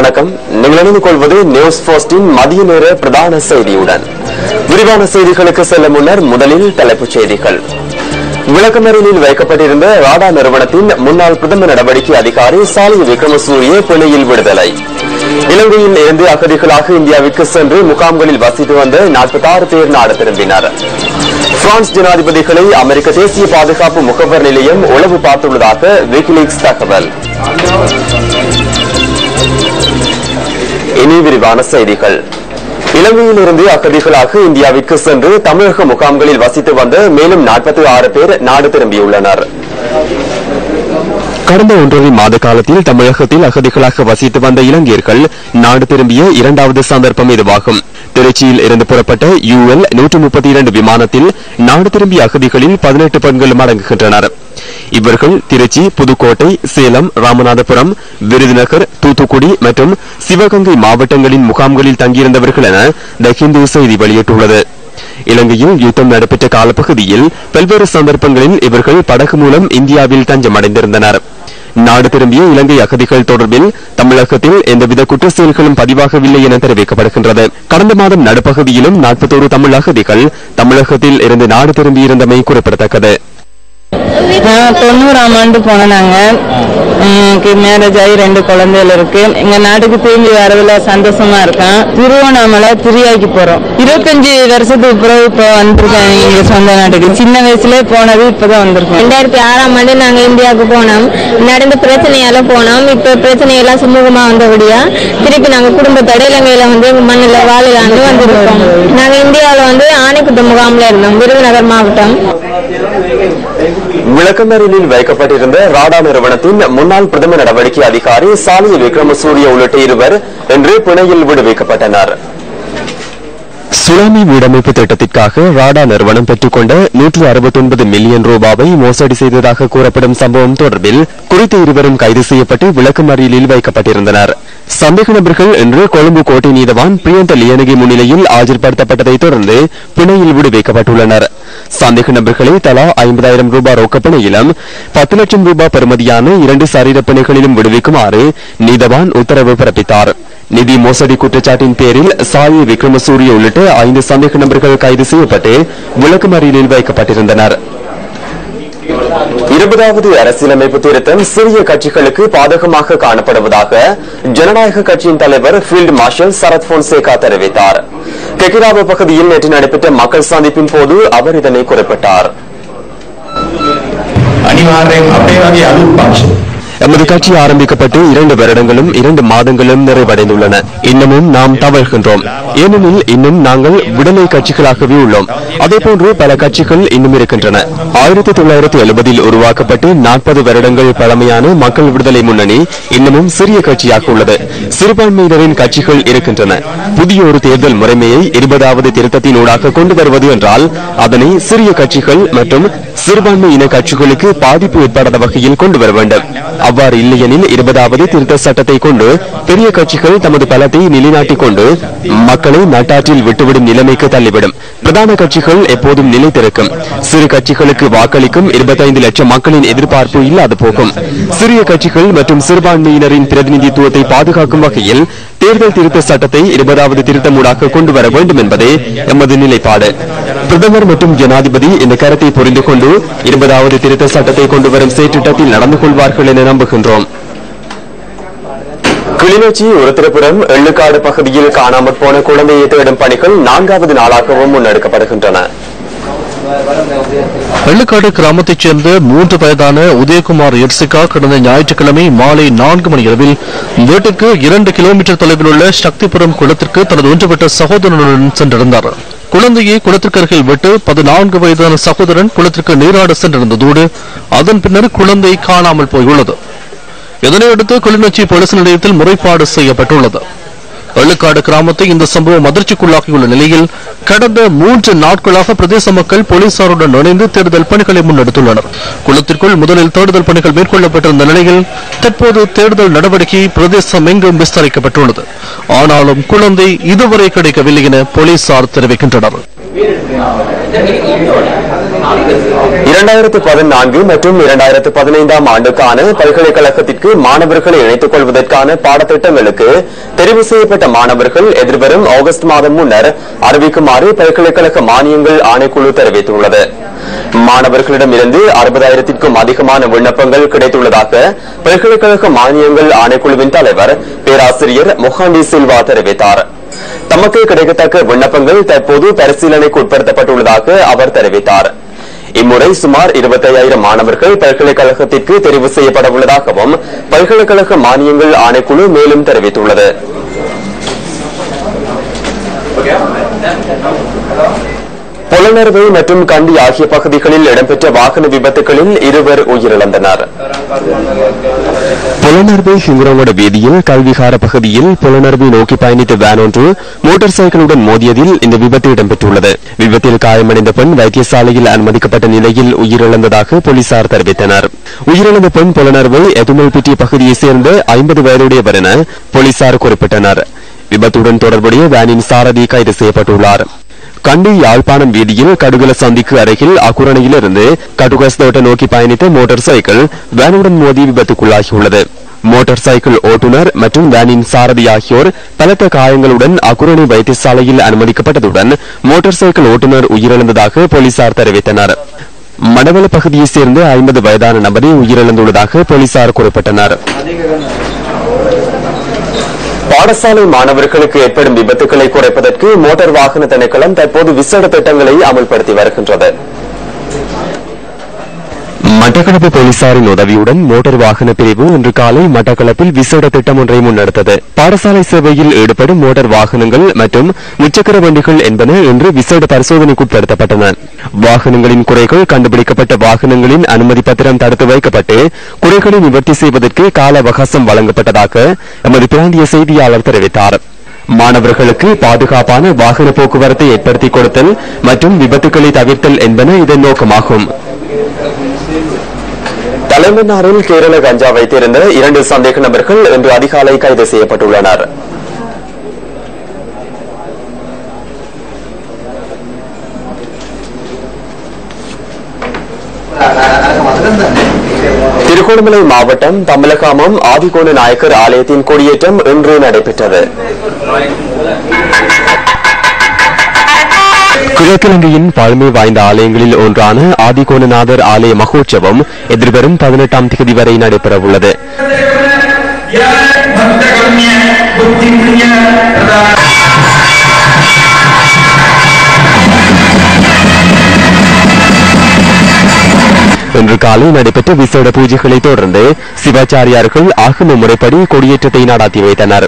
வணக்கம். நீங்கள் இணைந்து கொள்வது நியூஸ் போஸ்டின் மதிய நேர பிரதான செய்தியுடன். விரிவான செய்திகளுக்கு செல்ல முன்னர் முதலில் தலைப்புச் செய்திகள். விளக்கமறியலில் வைக்கப்பட்டிருந்த ராடா நிறுவனத்தின் முன்னாள் பிரதம நடவடிக்கை அதிகாரி சாலிய விக்ரமசூரிய பிணையில் விடுதலை. இலங்கையில் இருந்து அகதிகளாக இந்தியாவுக்கு சென்று முகாம்களில் வசித்து வந்த 46 பேர் நாடு திரும்பினர். பிரான்ஸ் ஜனாதிபதிகளை அமெரிக்க தேசிய பாதுகாப்பு முகவர் நிலையம் உளவு பார்த்துள்ளதாக விக்கிலீக்ஸ் தகவல். இனி விரிவான செய்திகள். இலங்கையில் இருந்து அகதிகளாக இந்தியாவிற்கு சென்று தமிழக முகாம்களில் வசித்து வந்த மேலும் 46 பேர் நாடு திரும்பியுள்ளனர். கடந்த 1.5 மாத காலத்தில் தமிழகத்தில் அகதிகளாக வசித்து வந்த இலங்கையர்கள் நாடு திரும்பிய இரண்டாவது சந்தர்ப்பம் இதுவாகும். திருச்சியில் இருந்து புறப்பட்ட UL 132 விமானத்தில் நாடு திரும்பிய அகதிகளில் 18 பெண்களும் அடங்குகின்றனர். இவர்கள் திருச்சி, புதுக்கோட்டை, சேலம், ராமநாதபுரம், விருதுநகர், தூத்துக்குடி மற்றும் சிவகங்கை மாவட்டங்களின் முகாம்களில் தங்கியிருந்தவர்கள் என த ஹிந்து செய்தி வெளியிட்டுள்ளது. இலங்கையில் யுத்தம் நடைபெற்ற காலப்பகுதியில் பல்வேறு சந்தர்ப்பங்களில் இவர்கள் படகு மூலம் இந்தியாவில் தஞ்சமடைந்திருந்தனர். நாடு திரும்பிய இலங்கை அகதிகள் தொடர்பில் தமிழகத்தில் எந்தவித குற்ற செயல்களும் பதிவாகவில்லை என தெரிவிக்கப்படுகின்றது. கடந்த மாதம் நடுப்பகுதியிலும் 41 தமிழ் அகதிகள் தமிழகத்தில் இருந்து நாடு திரும்பியிருந்தமை குறிப்பிடத்தக்கது. 90ஆம் ஆண்டு போன நாங்க மேரேஜ் ஆகி 2 குழந்தைகள் இருக்கு. எங்க நாட்டுக்கு திரும்பி வரதுல சந்தோஷமா இருக்கேன். திருவண்ணாமலை திரியாக்கி போறோம். 25 வருஷத்துக்கு பிறகு இப்ப வந்திருக்கேன் எங்க சொந்த நாட்டுக்கு. சின்ன வயசுல போனது இப்பதான் வந்திருக்கோம். 2006ஆம் ஆண்டு நாங்க இந்தியாவுக்கு போனோம். நடந்த பிரச்சனையால போனோம். இப்ப பிரச்சனையெல்லாம் சுமூகமா வந்தபடியா திருப்பி நாங்க குடும்பத்தோட இலங்கையில வந்து மண்ணில் வாழலான்னு வந்திருக்கோம். நாங்க இந்தியாவில ஆணைக்குட்ட முகாம்ல இருந்தோம், விருதுநகர் மாவட்டம். விளக்கமறியலில் வைக்கப்பட்டிருந்த ராடா நிறுவனத்தின் முன்னாள் பிரதம நடவடிக்கை அதிகாரி சாலிய விக்ரமசூரிய உள்ளிட்ட 2 இன்று பிணையில் விடுவிக்கப்பட்டனர். சுனாமி வீடமைப்பு திட்டத்திற்காக ராடா நிறுவனம் பெற்றுக்கொண்ட 169 மில்லியன் ரூபாவை மோசடி செய்ததாக கூறப்படும் சம்பவம் தொடர்பில் குறித்த 2 கைது செய்யப்பட்டு விளக்கமறியலில் வைக்கப்பட்டிருந்தனர். சந்தேக நபர்கள் இன்று கொழும்பு கோட்டை நீதவான் பிரியந்த லியனகி முன்னிலையில் ஆஜர்படுத்தப்பட்டதை தொடர்ந்து பிணையில் விடுவிக்கப்பட்டுள்ளனர். சந்தேக நபர்களை தலா 50,000 ரூபாய் ரொக்கப்பிணையிலும் 10 லட்சம் ரூபாய் பெறுமதியான 2 சரீர பிணைகளிலும் விடுவிக்குமாறு நீதவான் உத்தரவு பிறப்பித்தார். நிதி மோசடி குற்றச்சாட்டின் பேரில் சாலிய விக்ரமசூரிய உள்ளிட்ட 5 சந்தேக நபர்கள் கைது செய்யப்பட்டு விளக்கமறியலில் வைக்கப்பட்டிருந்தனர். 20வது அரசியலமைப்பு திருத்தம் சிறிய கட்சிகளுக்கு பாதகமாக காணப்படுவதாக ஜனநாயக கட்சியின் தலைவர் ஃபீல்டு மார்ஷல் சரத் போன்சேகா தெரிவித்தார். கெகிராவ பகுதியில் நேற்று நடைபெற்ற மக்கள் சந்திப்பின் போது அவர் இதனை குறிப்பிட்டார். எமது கட்சி ஆரம்பிக்கப்பட்டு 2 வருடங்களும் 2 மாதங்களும் நிறைவடைந்துள்ளன. இன்னமும் நாம் தவழ்கின்றோம். ஏனெனில் இன்னும் நாங்கள் விடுதலை கட்சிகளாகவே உள்ளோம். அதேபோன்று பல கட்சிகள் இன்னும் இருக்கின்றன. 1970 உருவாக்கப்பட்டு 40 வருடங்கள் பழமையான மக்கள் விடுதலை முன்னணி இன்னமும் சிறிய கட்சியாக உள்ளது. சிறுபான்மையினரின் கட்சிகள் இருக்கின்றன. புதிய ஒரு தேர்தல் முறைமையை 20வது திருத்தத்தினூடாக கொண்டு வருவது என்றால் அதனை சிறிய கட்சிகள் மற்றும் சிறுபான்மையின கட்சிகளுக்கு பாதிப்பு ஏற்படாத வகையில் கொண்டு வர வேண்டும். அவ்வாறு இல்லையெனில் 20வது திருத்த சட்டத்தை கொண்டு பெரிய கட்சிகள் தமது பலத்தை நிலைநாட்டிக் கொண்டு மக்களை நட்டாற்றில் விட்டுவிடும் நிலைமைக்கு தள்ளிவிடும். பிரதான கட்சிகள் எப்போதும் நிலைத்திருக்கும். சிறு கட்சிகளுக்கு வாக்களிக்கும் 25 லட்சம் மக்களின் எதிர்பார்ப்பு இல்லாது போகும். சிறிய கட்சிகள் மற்றும் சிறுபான்மையினரின் பிரதிநிதித்துவத்தை பாதுகாக்கும் வகையில் தேர்தல் திருத்த சட்டத்தை 20வது திருத்தமூடாக கொண்டு வர வேண்டும் என்பதே எமது நிலைப்பாடு. பிரதமர் மற்றும் ஜனாதிபதி இந்த கருத்தை புரிந்து கொண்டு 20வது திருத்த சட்டத்தை கொண்டு வரும் செயற்றிட்டத்தில் நடந்து கொள்வார்கள் என நம்புகின்றோம். கிளிநொச்சி உருத்திரபுரம் எள்ளுக்காடு பகுதியில் காணாமற் போன குழந்தையை தேடும் பணிகள் 4வது நாளாகவும் முன்னெடுக்கப்படுகின்றன. எள்ளுக்காடு கிராமத்தைச் சேர்ந்த 3 வயதான உதயகுமார் எர்சிகா கடந்த ஞாயிற்றுக்கிழமை மாலை 4 மணி அளவில் வீட்டுக்கு 2 கிலோமீட்டர் தொலைவில் உள்ள சக்திபுரம் குளத்திற்கு தனது ஒன்றுபட்ட சகோதரனுடன் சென்றிருந்தார். குழந்தையை குளத்திற்கு அருகில் விட்டு 14 வயதான சகோதரன் குளத்திற்கு நீராட சென்றிருந்ததோடு அதன் பின்னர் குழந்தை காணாமல் போயுள்ளது. இதனையடுத்து கிளிநொச்சி போலீஸ் நிலையத்தில் முறைப்பாடு செய்யப்பட்டுள்ளது. எள்ளுக்காடு கிராமத்தை இந்த சம்பவம் அதிர்ச்சிக்குள்ளாகியுள்ள நிலையில் கடந்த 3 நாட்களாக பிரதேச மக்கள் போலீசாருடன் இணைந்து தேடுதல் பணிகளை முன்னெடுத்துள்ளனர். குளத்திற்குள் முதலில் தேடுதல் பணிகள் மேற்கொள்ளப்பட்டிருந்த நிலையில் தற்போது தேடுதல் நடவடிக்கை பிரதேசம் எங்கும் விஸ்தரிக்கப்பட்டுள்ளது. ஆனாலும் குழந்தை இதுவரை கிடைக்கவில்லை என போலீசார் தெரிவிக்கின்றனர். 2014 மற்றும் 2015 ஆண்டுக்கான பல்கலைக்கழகத்திற்கு மாணவர்களை இணைத்துக் கொள்வதற்கான பாடத்திட்டங்களுக்கு தெரிவு செய்யப்பட்ட மாணவர்கள் எதிர்வரும் ஆகஸ்ட் மாதம் முன்னர் அறிவிக்குமாறு பல்கலைக்கழக மானியங்கள் ஆணைக்குழு தெரிவித்துள்ளது. மாணவர்களிடமிருந்து 60,000க்கும் அதிகமான விண்ணப்பங்கள் கிடைத்துள்ளதாக பல்கலைக்கழக மானியங்கள் ஆணைக்குழுவின் தலைவர் பேராசிரியர் மொஹாண்டி சில்வா தெரிவித்தார். தமக்கு கிடைக்கத்தக்க விண்ணப்பங்கள் தற்போது பரிசீலனைக்கு உட்படுத்தப்பட்டுள்ளதாக அவர் தெரிவித்தார். இம்முறை சுமார் 25,000 மாணவர்கள் பல்கலைக்கழகத்திற்கு தெரிவு செய்யப்பட உள்ளதாகவும் பல்கலைக்கழக மானியங்கள் ஆணைக்குழு மேலும் தெரிவித்துள்ளது. புலனறுவை மற்றும் கண்டி ஆகிய பகுதிகளில் இடம்பெற்ற வாகன விபத்துகளில் 2 உயிரிழந்தனர். புலனறுவை ஹிங்குரங்கோட வீதியில் கல்விகார பகுதியில் புலனறுவை நோக்கி பயணித்த வேன் ஒன்று மோட்டார் சைக்கிளுடன் மோதியதில் இந்த விபத்து இடம்பெற்றுள்ளது. விபத்தில் காயமடைந்த பெண் வைத்தியசாலையில் அனுமதிக்கப்பட்ட நிலையில் உயிரிழந்ததாக போலீசார் தெரிவித்தனர். உயிரிழந்த பெண் புலனறுவை எதுமல்பிட்டி பகுதியைச் சேர்ந்த 50 வயதுடையவர் என போலீசார் குறிப்பிட்டனர். விபத்துடன் தொடர்புடைய வேனின் சாரதி கைது செய்யப்பட்டுள்ளார். கண்டி யாழ்ப்பாணம் வீதியில் கடுகல சந்திக்கு அருகில் அக்குரணையிலிருந்து கடுகஸ்தோட்ட நோக்கி பயணித்த மோட்டார் சைக்கிள் வேனுடன் மோதி விபத்துக்குள்ளாகியுள்ளது. மோட்டார் சைக்கிள் ஓட்டுநர் மற்றும் வேனின் சாரதி ஆகியோர் பலத்த காயங்களுடன் அக்குரணை வைத்தியசாலையில் அனுமதிக்கப்பட்டதுடன் மோட்டார் சைக்கிள் ஓட்டுநர் உயிரிழந்ததாக போலீசார் தெரிவித்தனர். மடவள பகுதியைச் சேர்ந்த 50 வயதான நபரை உயிரிழந்துள்ளதாக போலீசார் குறிப்பிட்டனர். பாடசாலை மாணவர்களுக்கு ஏற்படும் விபத்துக்களை குறைப்பதற்கு மோட்டார் வாகன திணைக்களம் தற்போது விசேட திட்டங்களை அமல்படுத்தி வருகின்றது. மட்டக்களப்பு போலீசாரின் உதவியுடன் மோட்டார் வாகன பிரிவு இன்று காலை மட்டக்களப்பில் விசேட திட்டம் ஒன்றை முன்னெடுத்தது. பாடசாலை சேவையில் ஈடுபடும் மோட்டார் வாகனங்கள் மற்றும் முச்சக்கர வண்டிகள் என்பன இன்று விசேட பரிசோதனைக்குட்படுத்தப்பட்டன. வாகனங்களின் குறைகள் கண்டுபிடிக்கப்பட்ட வாகனங்களின் அனுமதி பத்திரம் தடுத்து வைக்கப்பட்டு குறைகளை நிவர்த்தி செய்வதற்கு கால அவகாசம் வழங்கப்பட்டதாக எமது பிராந்திய செய்தியாளர் தெரிவித்தார். மாணவர்களுக்கு பாதுகாப்பான வாகன போக்குவரத்தை ஏற்படுத்திக் கொடுத்தல் மற்றும் விபத்துக்களை தவிர்த்தல் என்பன இதன் நோக்கமாகும். தலைமன்னாரில் கேரள கஞ்சா வைத்திருந்த 2 சந்தேக நபர்கள் இன்று அதிகாலை கைது செய்யப்பட்டுள்ளனர். திருகோணமலை மாவட்டம் தம்பலகாமம் ஆதிகோண நாயக்கர் ஆலயத்தின் கொடியேற்றம் இன்று நடைபெற்றது. கிழக்கிழங்கையின் பழமை வாய்ந்த ஆலயங்களில் ஒன்றான ஆதிகோணநாதர் ஆலய மகோற்சவம் எதிர்வரும் 18ஆம் தேதி வரை நடைபெறவுள்ளது. இன்று காலை நடைபெற்ற விசேட பூஜைகளை தொடர்ந்து சிவாச்சாரியார்கள் ஆகம முறைப்படி கொடியேற்றத்தை நடாத்தி வைத்தனர்.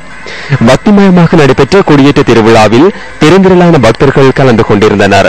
பக்திமயமாக நடைபெற்ற கொடியேற்ற திருவிழாவில் பெருந்திரளான பக்தர்கள் கலந்து கொண்டிருந்தனர்.